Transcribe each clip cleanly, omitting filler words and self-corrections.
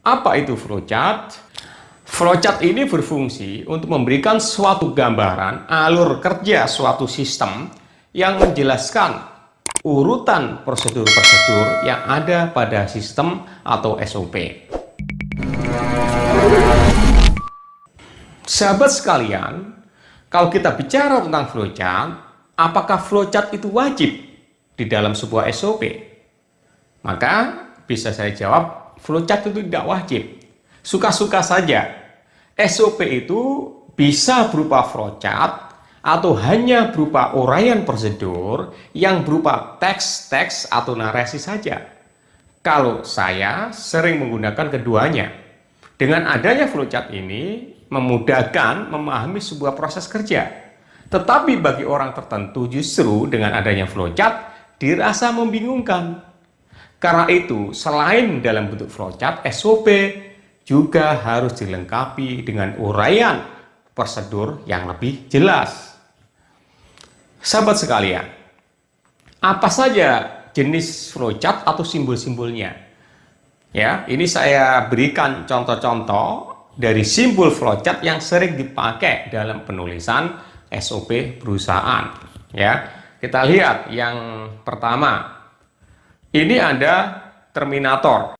Apa itu flowchart? Flowchart ini berfungsi untuk memberikan suatu gambaran alur kerja suatu sistem yang menjelaskan urutan prosedur-prosedur yang ada pada sistem atau SOP. Sahabat sekalian, kalau kita bicara tentang flowchart, apakah flowchart itu wajib di dalam sebuah SOP? Maka bisa saya jawab, flowchart itu tidak wajib. Suka-suka saja. SOP itu bisa berupa flowchart atau hanya berupa uraian prosedur yang berupa teks-teks atau narasi saja. Kalau saya sering menggunakan keduanya. Dengan adanya flowchart ini memudahkan memahami sebuah proses kerja. Tetapi bagi orang tertentu justru dengan adanya flowchart dirasa membingungkan. Karena itu, selain dalam bentuk flowchart, SOP juga harus dilengkapi dengan uraian prosedur yang lebih jelas. Sahabat sekalian, apa saja jenis flowchart atau simbol-simbolnya? Ya, ini saya berikan contoh-contoh dari simbol flowchart yang sering dipakai dalam penulisan SOP perusahaan. Ya, kita lihat yang pertama. Ini ada terminator,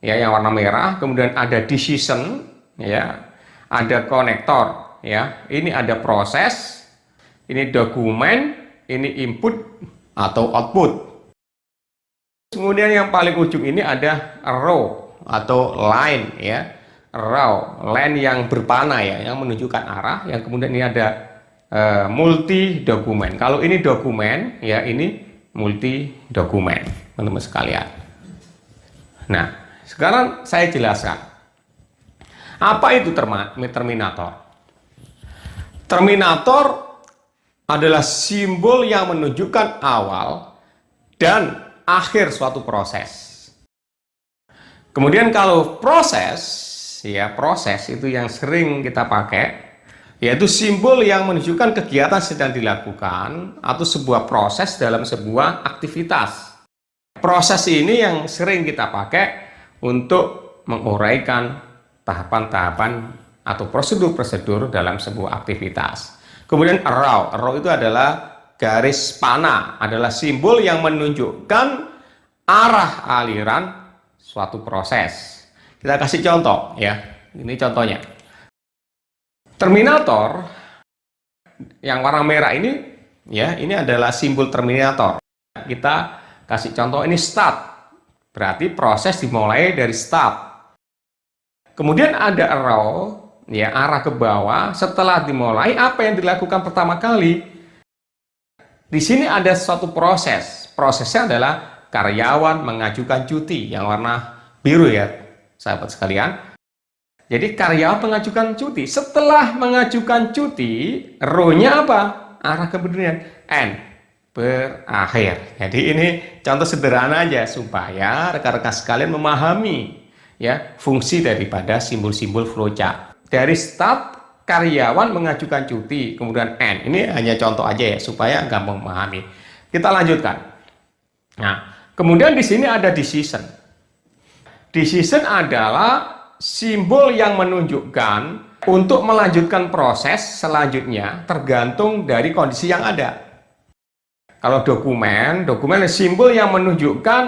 ya, yang warna merah. Kemudian ada decision, ya, ada konektor, ya. Ini ada proses, ini dokumen, ini input atau output. Kemudian yang paling ujung ini ada row atau line, ya, row, line yang berpanah, ya, yang menunjukkan arah. Yang kemudian ini ada multi dokumen. Kalau ini dokumen, ya, ini multi dokumen, teman-teman sekalian. Nah, sekarang saya jelaskan apa itu terminator. Terminator adalah simbol yang menunjukkan awal dan akhir suatu proses. Kemudian kalau proses, ya, proses itu yang sering kita pakai, yaitu simbol yang menunjukkan kegiatan sedang dilakukan atau sebuah proses dalam sebuah aktivitas. Proses ini yang sering kita pakai untuk menguraikan tahapan-tahapan atau prosedur-prosedur dalam sebuah aktivitas. Kemudian arrow itu adalah garis panah, adalah simbol yang menunjukkan arah aliran suatu proses. Kita kasih contoh, ya. Ini contohnya. Terminator yang warna merah ini, ya, ini adalah simbol terminator. Kita kasih contoh, ini start, berarti proses dimulai dari start. Kemudian ada arrow, ya, arah ke bawah. Setelah dimulai, apa yang dilakukan pertama kali? Di sini ada suatu proses. Prosesnya adalah karyawan mengajukan cuti, yang warna biru, ya, sahabat sekalian. Jadi karyawan mengajukan cuti. Setelah mengajukan cuti, row-nya apa? Arah kemudian N, berakhir. Jadi ini contoh sederhana aja supaya rekan-rekan sekalian memahami, ya, fungsi daripada simbol-simbol flowchart. Dari start karyawan mengajukan cuti, kemudian N. Ini hanya contoh aja, ya, supaya gampang memahami. Kita lanjutkan. Nah, kemudian di sini ada decision. Decision adalah simbol yang menunjukkan untuk melanjutkan proses selanjutnya tergantung dari kondisi yang ada. Kalau dokumen simbol yang menunjukkan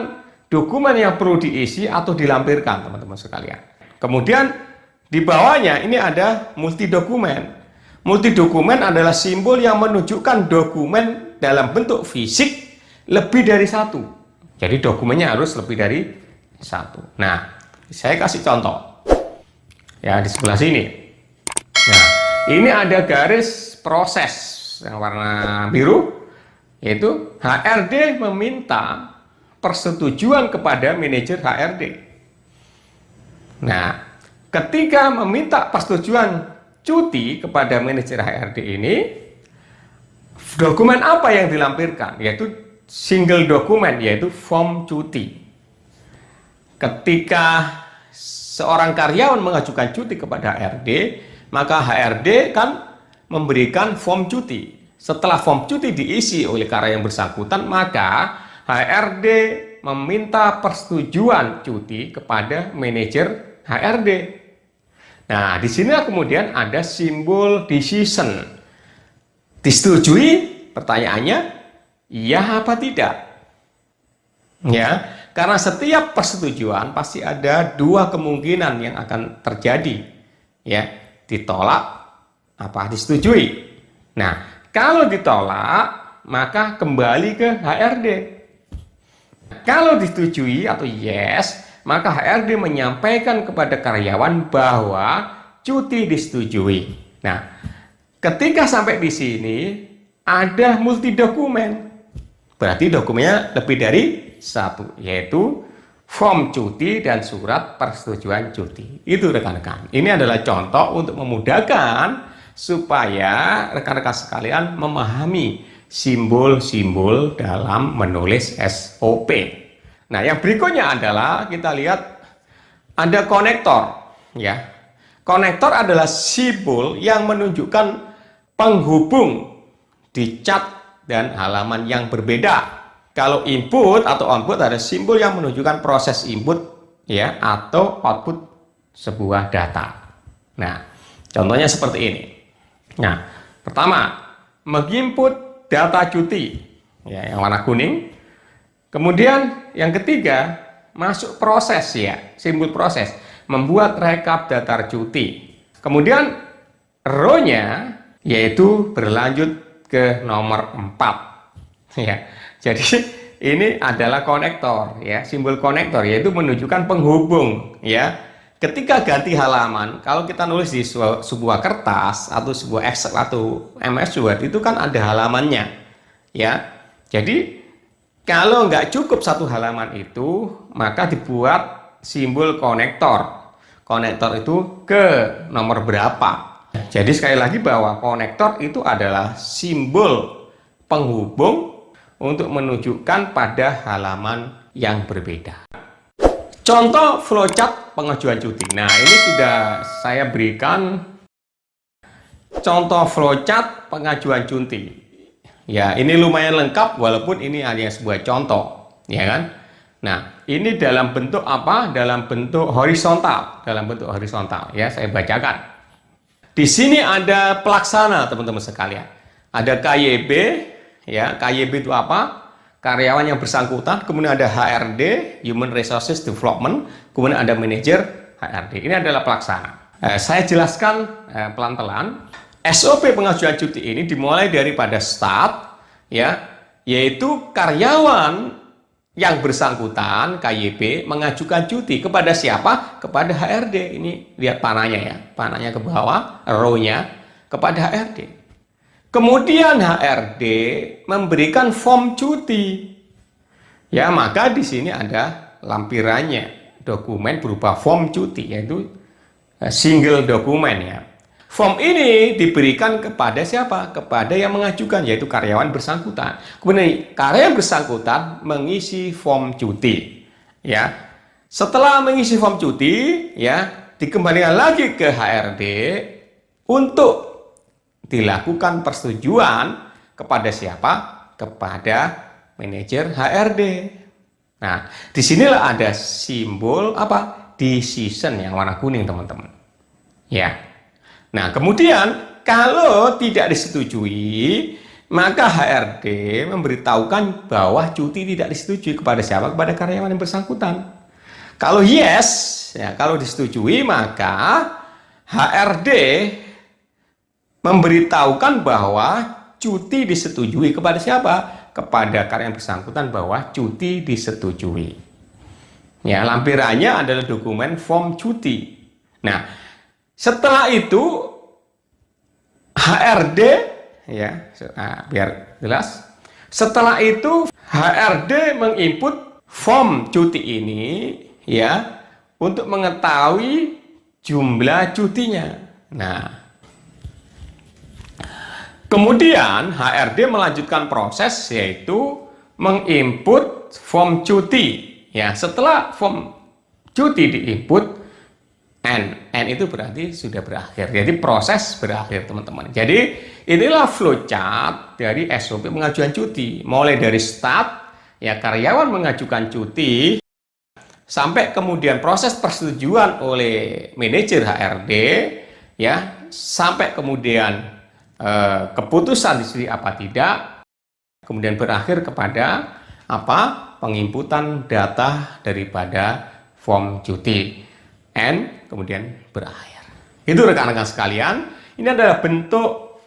dokumen yang perlu diisi atau dilampirkan, teman-teman sekalian. Kemudian di bawahnya ini ada multi dokumen. Multi dokumen adalah simbol yang menunjukkan dokumen dalam bentuk fisik lebih dari satu. Jadi dokumennya harus lebih dari satu. Nah, saya kasih contoh. Ya, di sebelah sini. Nah, ini ada garis proses yang warna biru, yaitu HRD meminta persetujuan kepada manajer HRD. Nah, ketika meminta persetujuan cuti kepada manajer HRD ini, dokumen apa yang dilampirkan? Yaitu single dokumen, yaitu form cuti. Ketika seorang karyawan mengajukan cuti kepada HRD, maka HRD kan memberikan form cuti. Setelah form cuti diisi oleh karyawan yang bersangkutan, maka HRD meminta persetujuan cuti kepada manajer HRD. Nah, di sini kemudian ada simbol decision. Disetujui? Pertanyaannya, iya apa tidak? Ya, karena setiap persetujuan pasti ada dua kemungkinan yang akan terjadi. Ya, ditolak apa disetujui. Nah, kalau ditolak, maka kembali ke HRD. Kalau disetujui atau yes, maka HRD menyampaikan kepada karyawan bahwa cuti disetujui. Nah, ketika sampai di sini ada multi dokumen. Berarti dokumennya lebih dari satu, yaitu form cuti dan surat persetujuan cuti. Itu rekan-rekan. Ini adalah contoh untuk memudahkan supaya rekan-rekan sekalian memahami simbol-simbol dalam menulis SOP. Nah, yang berikutnya adalah kita lihat ada konektor, ya. Konektor adalah simbol yang menunjukkan penghubung di cat dan halaman yang berbeda. Kalau input atau output ada simbol yang menunjukkan proses input, ya, atau output sebuah data. Nah, contohnya seperti ini. Nah, pertama, menginput data cuti, ya, yang warna kuning. Kemudian yang ketiga, masuk proses, ya, simbol proses, membuat rekap daftar cuti. Kemudian row-nya yaitu berlanjut ke nomor 4. Ya. Jadi ini adalah konektor, ya, simbol konektor yaitu menunjukkan penghubung, ya. Ketika ganti halaman, kalau kita nulis di sebuah kertas atau sebuah Excel atau MS Word itu kan ada halamannya, ya. Jadi kalau nggak cukup satu halaman itu, maka dibuat simbol konektor. Konektor itu ke nomor berapa. Jadi sekali lagi bahwa konektor itu adalah simbol penghubung untuk menunjukkan pada halaman yang berbeda. Contoh flowchart pengajuan cuti. Nah, ini sudah saya berikan contoh flowchart pengajuan cuti. Ya, ini lumayan lengkap walaupun ini hanya sebuah contoh, ya kan? Nah, ini dalam bentuk apa? Dalam bentuk horizontal, ya, saya bacakan. Di sini ada pelaksana, teman-teman sekalian. Ada KYB, ya, KYB itu apa? Karyawan yang bersangkutan, kemudian ada HRD, Human Resources Development, kemudian ada manajer HRD. Ini adalah pelaksana. Saya jelaskan pelan-pelan. SOP pengajuan cuti ini dimulai daripada start, ya, yaitu karyawan yang bersangkutan KYB mengajukan cuti kepada siapa? Kepada HRD. Ini lihat panahnya, ya, panahnya ke bawah, row-nya kepada HRD. Kemudian HRD memberikan form cuti. Ya, maka di sini ada lampirannya, dokumen berupa form cuti, yaitu single dokumen, ya. Form ini diberikan kepada siapa? Kepada yang mengajukan, yaitu karyawan bersangkutan. Kemudian karyawan bersangkutan mengisi form cuti. Ya. Setelah mengisi form cuti, ya, dikembalikan lagi ke HRD untuk dilakukan persetujuan kepada siapa? Kepada manajer HRD. Nah, disinilah ada simbol apa? Decision yang warna kuning, teman-teman. Ya. Nah, kemudian kalau tidak disetujui, maka HRD memberitahukan bahwa cuti tidak disetujui kepada siapa? Kepada karyawan yang bersangkutan. Kalau yes, ya, kalau disetujui, maka HRD memberitahukan bahwa cuti disetujui kepada siapa? Kepada karyawan bersangkutan bahwa cuti disetujui. Ya, lampirannya adalah dokumen form cuti. Nah, setelah itu HRD, ya, biar jelas. Setelah itu HRD menginput form cuti ini, ya, untuk mengetahui jumlah cutinya. Nah, kemudian HRD melanjutkan proses yaitu menginput form cuti. Ya, setelah form cuti diinput, N itu berarti sudah berakhir. Jadi proses berakhir, teman-teman. Jadi inilah flowchart dari SOP pengajuan cuti. Mulai dari start, ya karyawan mengajukan cuti sampai kemudian proses persetujuan oleh manajer HRD, ya, sampai kemudian keputusan disetujui apa tidak, kemudian berakhir kepada apa? Penginputan data daripada form cuti, kemudian berakhir. Itu rekan-rekan sekalian, ini adalah bentuk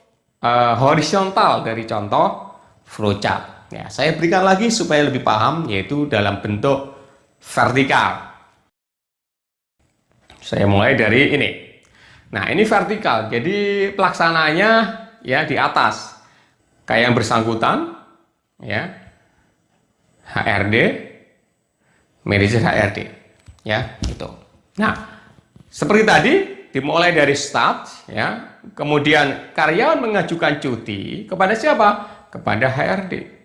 horizontal dari contoh flowchart. Ya, saya berikan lagi supaya lebih paham, yaitu dalam bentuk vertikal. Saya mulai dari ini. Nah, ini vertikal, jadi pelaksananya ya di atas, kayak yang bersangkutan, ya, HRD, manajer HRD, ya, gitu. Nah, seperti tadi, dimulai dari start, ya, kemudian karyawan mengajukan cuti kepada siapa? Kepada HRD.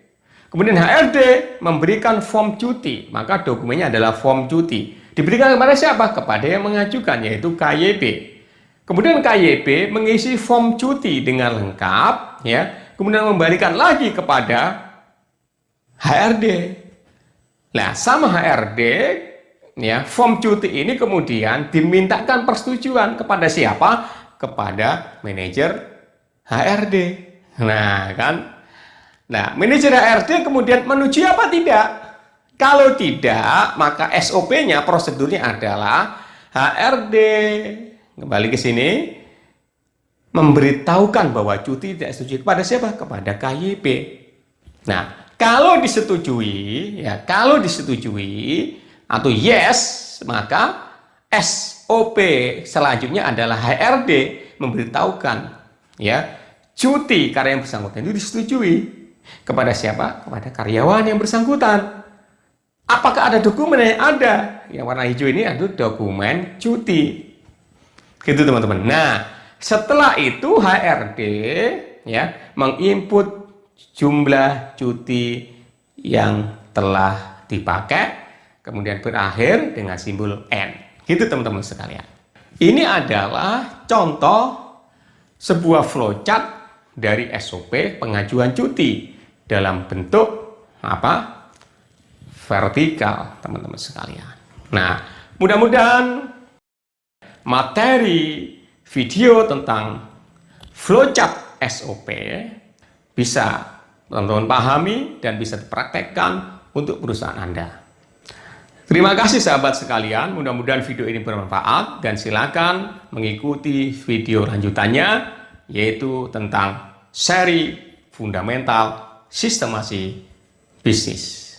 Kemudian HRD memberikan form cuti, maka dokumennya adalah form cuti. Diberikan kepada siapa? Kepada yang mengajukan, yaitu KYB. Kemudian KYB mengisi form cuti dengan lengkap, ya, kemudian membalikan lagi kepada HRD. Nah, sama HRD, ya, form cuti ini kemudian dimintakan persetujuan kepada siapa? Kepada manajer HRD. Nah, kan? Nah, manajer HRD kemudian menyetujui apa tidak? Kalau tidak, maka SOP-nya, prosedurnya adalah HRD kembali ke sini memberitahukan bahwa cuti tidak setuju kepada siapa? Kepada KYP. Nah, kalau disetujui, ya, kalau disetujui atau yes, maka SOP selanjutnya adalah HRD memberitahukan, ya, cuti karya yang bersangkutan itu disetujui kepada siapa? Kepada karyawan yang bersangkutan. Apakah ada dokumen? Yang ada. Yang warna hijau ini adalah dokumen cuti. Gitu teman-teman. Nah, setelah itu HRD, ya, menginput jumlah cuti yang telah dipakai, kemudian berakhir dengan simbol N. Gitu teman-teman sekalian. Ini adalah contoh sebuah flowchart dari SOP pengajuan cuti dalam bentuk apa? Vertikal, teman-teman sekalian. Nah, mudah-mudahan materi video tentang flowchart SOP bisa teman-teman pahami dan bisa dipraktekkan untuk perusahaan Anda. Terima kasih sahabat sekalian, mudah-mudahan video ini bermanfaat dan silakan mengikuti video lanjutannya, yaitu tentang seri fundamental sistemasi bisnis.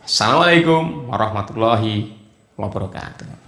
Assalamualaikum warahmatullahi wabarakatuh.